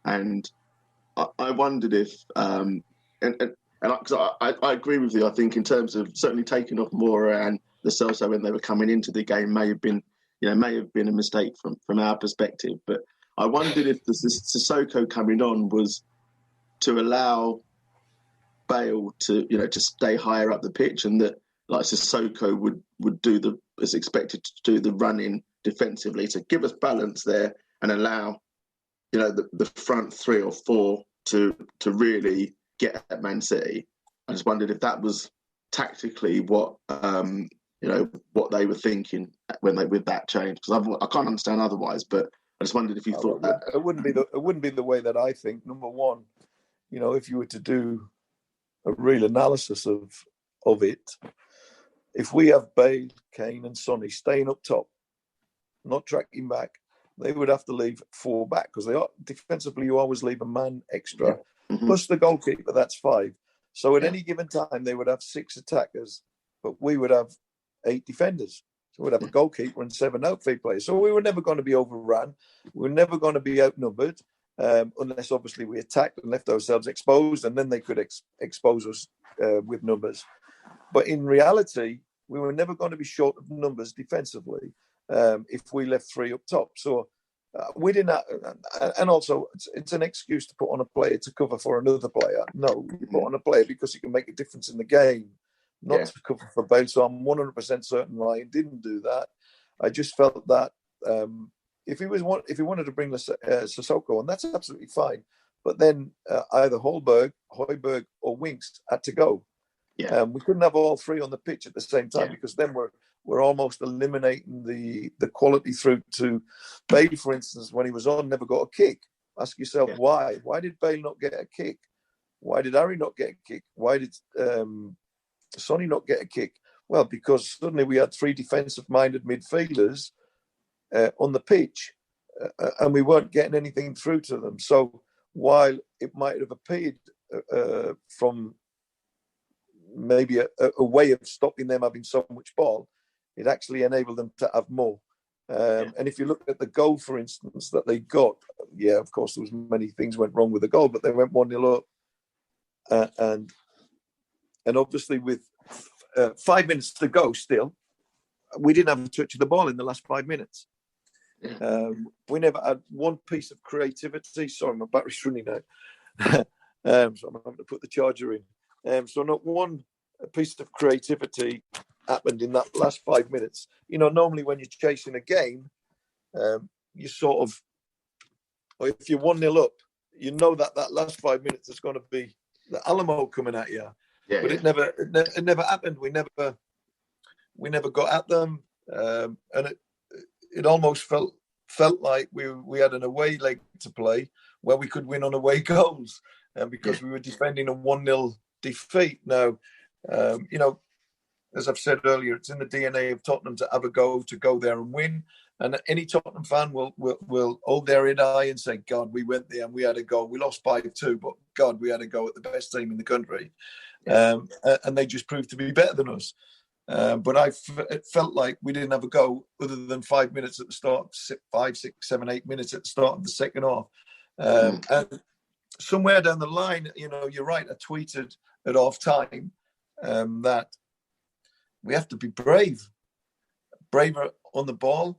And I wondered if, because I agree with you. I think in terms of certainly taking off Moura and Lo Celso when they were coming into the game may have been a mistake from our perspective. But I wondered if the Sissoko coming on was to allow Bale to to stay higher up the pitch, and that like Sissoko would do is expected to do the running defensively to give us balance there and allow the front three or four to really get at Man City. I just wondered if that was tactically what what they were thinking with that change, because I can't understand otherwise. But I just wondered if you thought that it wouldn't be the way that I think. Number one, if you were to do a real analysis of it, if we have Bale, Kane, and Sonny staying up top, not tracking back, they would have to leave four back, because they are defensively. You always leave a man extra, plus the goalkeeper. That's five. So at any given time, they would have six attackers, but we would have 8 defenders. So we'd have a goalkeeper and 7 outfield players. So we were never going to be overrun. We were never going to be outnumbered, unless obviously we attacked and left ourselves exposed, and then they could expose us with numbers. But in reality, we were never going to be short of numbers defensively if we left 3 up top. So we didn't have, and also it's an excuse to put on a player to cover for another player. No, you put on a player because he can make a difference in the game, not to cover for Bale. So I'm 100% certain Ryan didn't do that. I just felt that if he wanted to bring Sissoko on, that's absolutely fine. But then either Højbjerg or Winks had to go. Yeah. We couldn't have all 3 on the pitch at the same time, because then we're almost eliminating the quality through to Bale, for instance. When he was on, never got a kick. Ask yourself why. Why did Bale not get a kick? Why did Harry not get a kick? Why did Sonny not get a kick? Well, because suddenly we had 3 defensive-minded midfielders on the pitch, and we weren't getting anything through to them. So while it might have appeared from maybe a way of stopping them having so much ball, it actually enabled them to have more. And if you look at the goal, for instance, that they got, of course, there was many things went wrong with the goal, but they went 1-0 up. And obviously with 5 minutes to go still, we didn't have a touch of the ball in the last 5 minutes. We never had one piece of creativity. Sorry, my battery's running out. So I'm having to put the charger in. So not one piece of creativity happened in that last 5 minutes. Normally when you're chasing a game, you sort of, or if you're 1-0 up, that last 5 minutes is going to be the Alamo coming at you. But it never happened. We never got at them, and it almost felt like we had an away leg to play where we could win on away goals, because we were defending a 1-0 defeat. Now, as I've said earlier, it's in the DNA of Tottenham to have a go, to go there and win. And any Tottenham fan will hold their head high and say, God, we went there and we had a go. We lost 5-2, but God, we had a go at the best team in the country. And they just proved to be better than us. But it felt like we didn't have a go other than 5 minutes at the start, 5, 6, 7, 8 minutes at the start of the second half. And somewhere down the line, you're right, I tweeted at half time that we have to be braver on the ball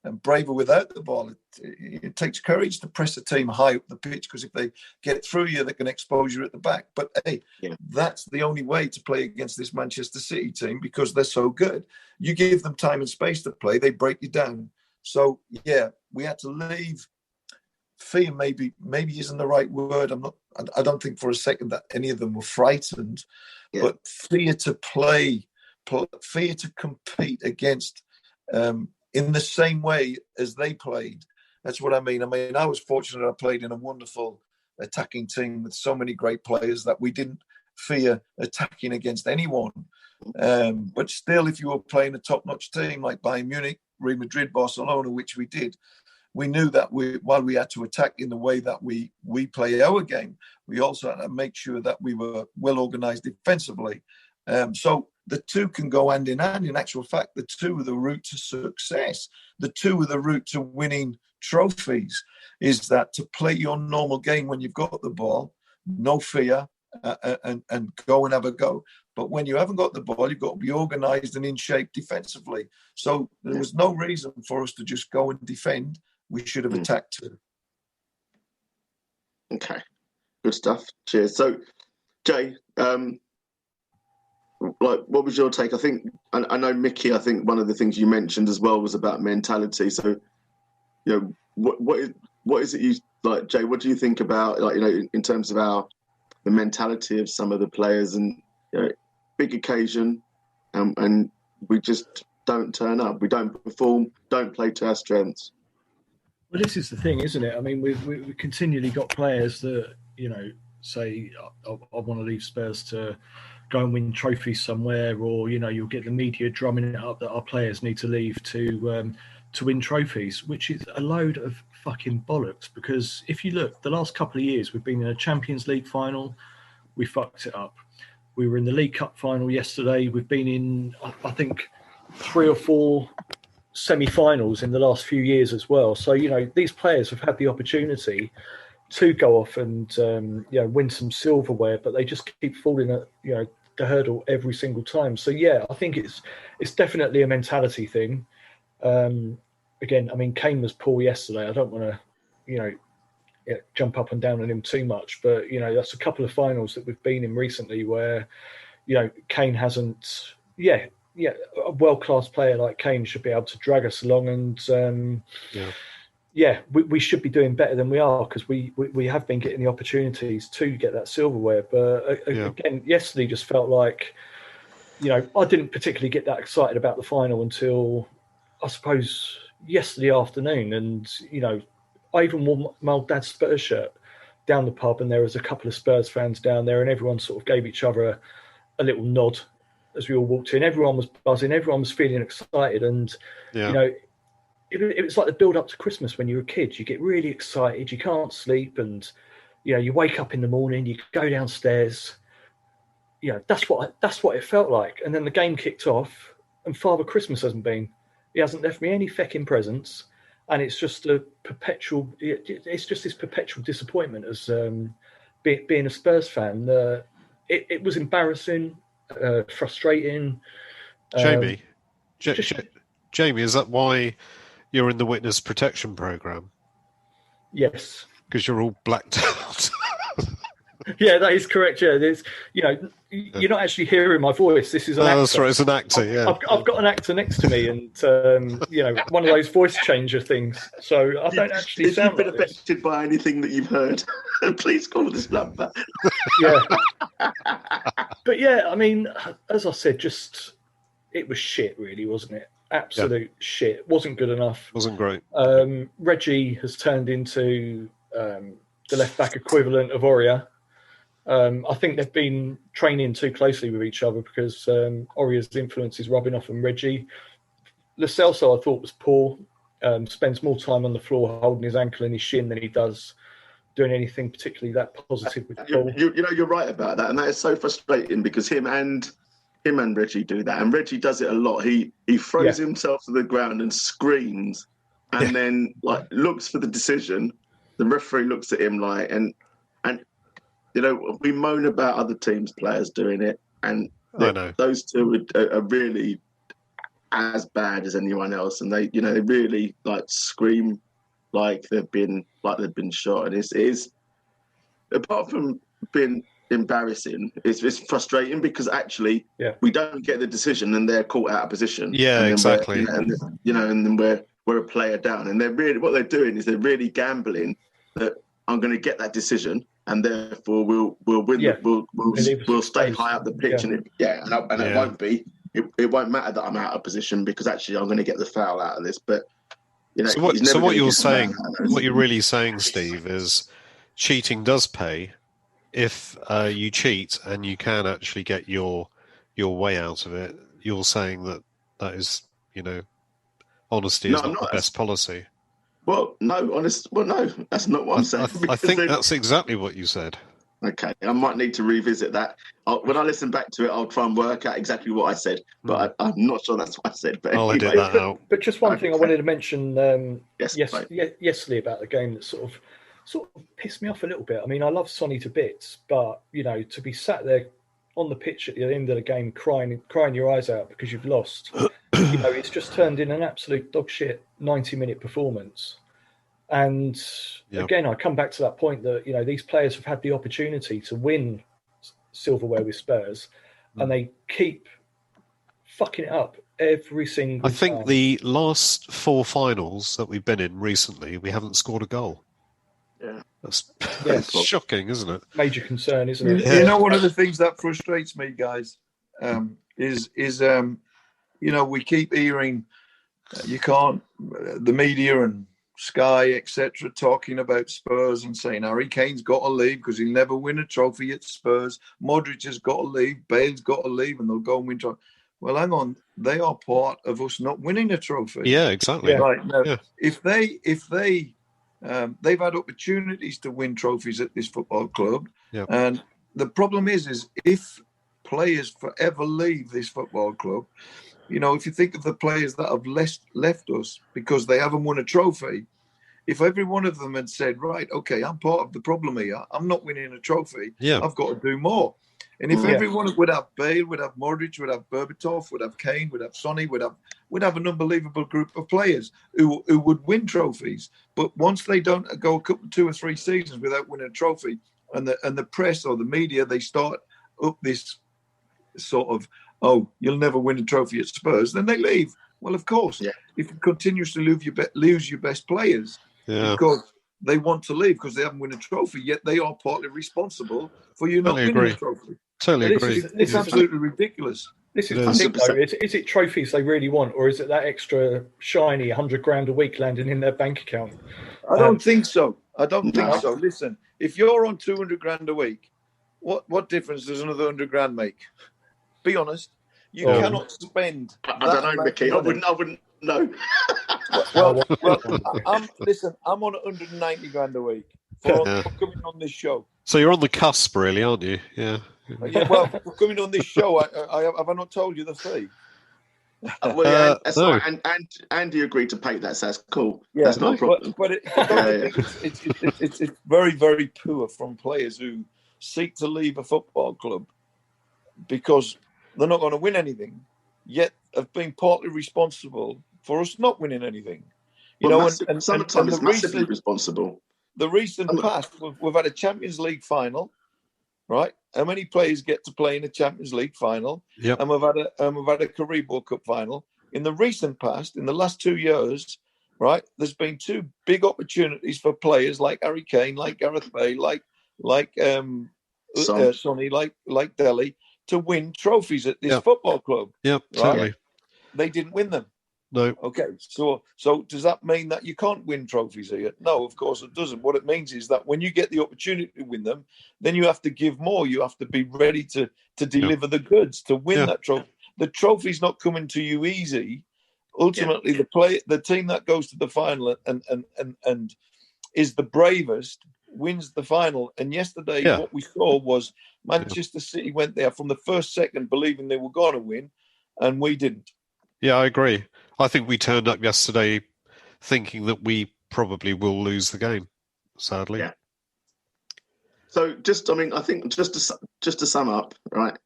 and braver without the ball. It takes courage to press a team high up the pitch, because if they get through you, they can expose you at the back. But hey, that's the only way to play against this Manchester City team, because they're so good. You give them time and space to play, they break you down. So we had to leave. Fear maybe isn't the right word. I don't think for a second that any of them were frightened, but fear to play, fear to compete against in the same way as they played. That's what I mean. I was fortunate I played in a wonderful attacking team with so many great players that we didn't fear attacking against anyone. But still, if you were playing a top-notch team like Bayern Munich, Real Madrid, Barcelona, which we did, we knew that while we had to attack in the way that we play our game, we also had to make sure that we were well organised defensively. So the two can go hand in hand. In actual fact, the two are the route to success. The two are the route to winning trophies. is that to play your normal game when you've got the ball, no fear, and go and have a go. But when you haven't got the ball, you've got to be organised and in shape defensively. So there was no reason for us to just go and defend. We should have attacked too. Okay, good stuff. Cheers. So, Jay, what was your take? I think I know Micky. I think one of the things you mentioned as well was about mentality. So, what is it you like, Jay? What do you think about in terms of the mentality of some of the players and big occasion, and we just don't turn up, we don't perform, don't play to our strengths. Well, this is the thing, isn't it? I mean, we've continually got players that say, I want to leave Spurs to go and win trophies somewhere, or you'll get the media drumming it up that our players need to leave to win trophies, which is a load of fucking bollocks. Because if you look, the last couple of years we've been in a Champions League final, we fucked it up. We were in the League Cup final yesterday. We've been in, I think, 3 or 4 semi-finals in the last few years as well. So these players have had the opportunity to go off and win some silverware, but they just keep falling at the hurdle every single time. So I think it's definitely a mentality thing. Again, I mean, Kane was poor yesterday. I don't want to jump up and down on him too much, but that's a couple of finals that we've been in recently where Kane hasn't. A world-class player like Kane should be able to drag us along, and we should be doing better than we are, because we have been getting the opportunities to get that silverware. But again, yesterday just felt like, I didn't particularly get that excited about the final until, I suppose, yesterday afternoon. And, I even wore my old dad's Spurs shirt down the pub, and there was a couple of Spurs fans down there, and everyone sort of gave each other a little nod as we all walked in. Everyone was buzzing, everyone was feeling excited, and it was like the build up to Christmas when you're a kid. You get really excited, you can't sleep, and you wake up in the morning, you go downstairs. That's what it felt like. And then the game kicked off, and Father Christmas hasn't been. He hasn't left me any fecking presents, and it's just a perpetual. It's just this perpetual disappointment as being a Spurs fan. It was embarrassing. Frustrating. Jamie, Jamie, is that why you're in the witness protection program? Yes, because you're all blacked out. Yeah, that is correct. Yeah, there's, you're not actually hearing my voice. This is an actor. That's right. It's an actor. Yeah, I've got an actor next to me, and one of those voice changer things. So I don't actually sound. If you've been affected by anything that you've heard, please call this number. Yeah, but I mean, as I said, it was shit, really, wasn't it? Absolute shit. Wasn't good enough. Wasn't great. Reggie has turned into the left back equivalent of Aurier. I think they've been training too closely with each other, because Aurier's influence is rubbing off on Reggie. Lo Celso, I thought, was poor. Spends more time on the floor holding his ankle and his shin than he does doing anything particularly that positive with the ball. You're right about that, and that is so frustrating, because him and Reggie do that, and Reggie does it a lot. He throws himself to the ground and screams, and then looks for the decision. The referee looks at him and we moan about other teams' players doing it, and those two are really as bad as anyone else, and they really scream like they've been shot, and it is, apart from being embarrassing, it's frustrating, because actually we don't get the decision and they're caught out of position. Yeah, exactly. And then we're a player down, and what they're doing is they're really gambling that I'm going to get that decision, and therefore we'll win. Yeah. We'll stay high up the pitch, and it won't be. It won't matter that I'm out of position, because actually I'm going to get the foul out of this. But so what you're saying, what you're really saying, Steve, is cheating does pay if you cheat and you can actually get your way out of it. You're saying that is honesty is not the best policy. Well, no, that's not what I'm saying. I think that's exactly what you said. Okay, I might need to revisit that. When I listen back to it, I'll try and work out exactly what I said, but I'm not sure that's what I said. But I'll anyway. edit that out. But just one thing I wanted to mention yesterday about the game that sort of pissed me off a little bit. I mean, I love Sonny to bits, but to be sat there on the pitch at the end of the game crying your eyes out because you've lost, it's just turned in an absolute dog shit 90-minute performance. And again, I come back to that point that these players have had the opportunity to win silverware with Spurs, and they keep fucking it up every single time. I think the last 4 finals that we've been in recently, we haven't scored a goal. Yeah, that's shocking, isn't it? Major concern, isn't it? You one of the things that frustrates me, guys, is we keep hearing you can't the media and Sky, etc., talking about Spurs and saying Harry Kane's got to leave because he'll never win a trophy at Spurs. Modric has got to leave. Bale's got to leave, and they'll go and win trophy. Well, hang on, they are part of us not winning a trophy. Yeah, exactly. Right now, if they've had opportunities to win trophies at this football club, and the problem is if players forever leave this football club. If you think of the players that have left us because they haven't won a trophy, if every one of them had said, right, okay, I'm part of the problem here, I'm not winning a trophy, I've got to do more. And if everyone would have Bale, would have Modric, would have Berbatov, would have Kane, would have Sonny, would have an unbelievable group of players who would win trophies. But once they don't go 2 or 3 seasons without winning a trophy, and the press or the media, they start up this sort of, oh, you'll never win a trophy at Spurs, then they leave. Well, of course, if you continuously lose your best players because they want to leave because they haven't won a trophy, yet they are partly responsible for you not winning a trophy. Totally agree. It's absolutely ridiculous. This is the thing, though. Is it trophies they really want, or is it that extra shiny $100,000 a week landing in their bank account? I don't think so. Listen, if you're on $200,000 a week, what difference does another $100,000 make? Be honest. You cannot spend. I don't know, Mickey. I wouldn't know. well, I'm on $190,000 a week for coming on this show. So you're on the cusp, really, aren't you? Yeah. Well, for coming on this show, have I not told you the fee? That's right. And Andy agreed to pay that, so that's cool. Yeah, that's not a problem. But it's very, very poor from players who seek to leave a football club because they're not going to win anything, yet have been partly responsible for us not winning anything. Sometimes it's massively responsible. The recent past, we've had a Champions League final, right? How many players get to play in a Champions League final? Yep. And we've had a carabao-cup final. In the recent past, in the last 2 years, right, there's been 2 big opportunities for players like Harry Kane, like Gareth Bale, like Sonny, like Dele, to win trophies at this football club. Yep, right? totally. They didn't win them. No. Okay, so does that mean that you can't win trophies here? No, of course it doesn't. What it means is that when you get the opportunity to win them, then you have to give more. You have to be ready to deliver the goods to win that trophy. The trophy's not coming to you easy. Ultimately, the team that goes to the final and is the bravest wins the final. And yesterday, what we saw was Manchester City went there from the first second believing they were going to win, and we didn't. Yeah, I agree. I think we turned up yesterday thinking that we probably will lose the game, sadly. Yeah. So I think just to sum up, right?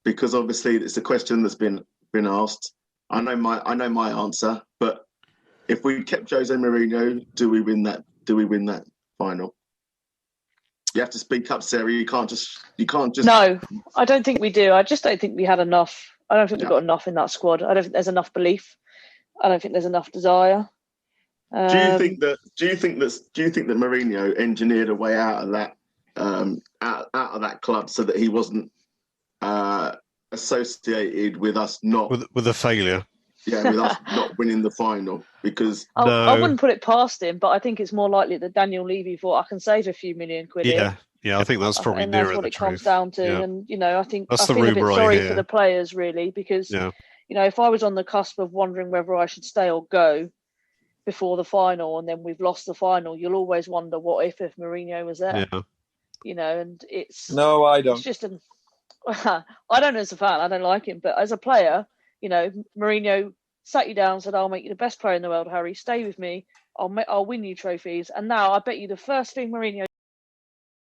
Because obviously it's a question that's been asked. I know my answer, but if we kept Jose Mourinho, do we win that final? You have to speak up, Sarah. You can't just. No, I don't think we do. I just don't think we had enough. I don't think we've got enough in that squad. I don't think there's enough belief. I don't think there's enough desire. Do you think that Mourinho engineered a way out of that out of that club so that he wasn't associated with us not with a failure? Yeah, with us not winning the final, because I wouldn't put it past him, but I think it's more likely that Daniel Levy thought I can save a few million quid. Yeah, I think that's probably and nearer that's what the it truth. comes down to. Yeah. And I think that's I feel a bit sorry for the players, really, because if I was on the cusp of wondering whether I should stay or go before the final, and then we've lost the final, you'll always wonder what if Mourinho was there. Yeah. And it's no, I don't. It's just I don't as a fan, I don't like him, but as a player, Mourinho sat you down and said, "I'll make you the best player in the world, Harry. Stay with me. I'll win you trophies." And now I bet you the first thing Mourinho